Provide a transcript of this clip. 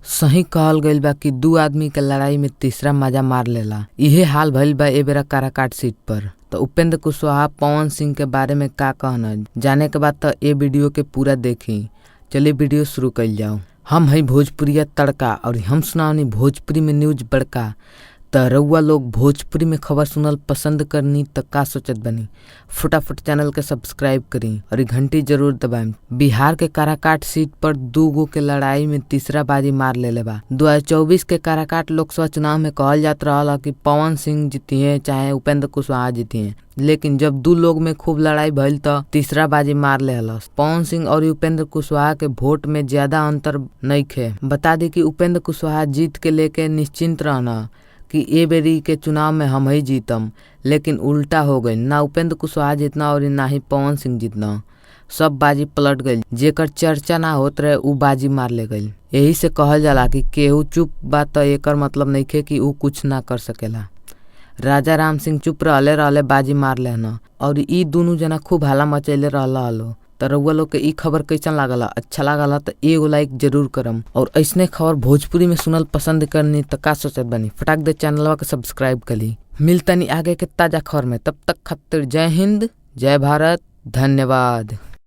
सही कहल गईल बा कि दू आदमी के लड़ाई में तीसरा मजा मार लेला। इहे हाल भइल बा ए बेरा काराकाट सीट पर। तो उपेंद्र कुशवाहा पवन सिंह के बारे में का कहना जाने के बाद तो ये वीडियो के पूरा देखी। चलिए वीडियो शुरू कइल जाओ। हम है भोजपुरिया तड़का और हम सुनावनी भोजपुरी में न्यूज बड़का। त रउआ लोग भोजपुरी में खबर सुनल पसंद करनी त का सोचत बनी, फटाफट चैनल के सब्सक्राइब करी और घंटी जरूर दबाएं। बिहार के काराकाट सीट पर दू गो के लड़ाई में तीसरा बाजी मार लेले बा। 2024 के काराकाट लोकसभा चुनाव में कहल जात रहा कि पवन सिंह जीतिए चाहे उपेंद्र कुशवाहा जीतिए, लेकिन जब दू लोग में खूब लड़ाई भइल त तीसरा बाजी मार लेहलस। पवन सिंह और उपेंद्र कुशवाहा के वोट में ज्यादा अंतर नइखे। बता दी कि उपेंद्र कुशवाहा जीत के लेके निश्चिंत रहना कि ए बेरी के चुनाव में हम ही जीतम, लेकिन उल्टा हो गई। ना उपेंद्र कुशवाहा जीतना और ना ही पवन सिंह जीतना। सब बाजी पलट गई। जेकर चर्चा ना होत रहे उ बाजी मार ले गई। यही से कहल जाला कि केहू चुप बा त एकर मतलब नइखे कि उ कुछ ना कर सकेला। राजा राम सिंह चुप रहले बाजी मार लेना और ई दोनों जना खूब हाला मचैले रहला। त रउआ लोग के ई खबर कैसन लागला? अच्छा लागला त एगो लाइक जरूर करम और ऐसने खबर भोजपुरी में सुनल पसंद करनी त का सोचत बनी, फटाक दे चैनलवा के सब्सक्राइब करी। मिलतनी आगे के ताजा खबर में, तब तक खातिर जय हिंद, जय भारत, धन्यवाद।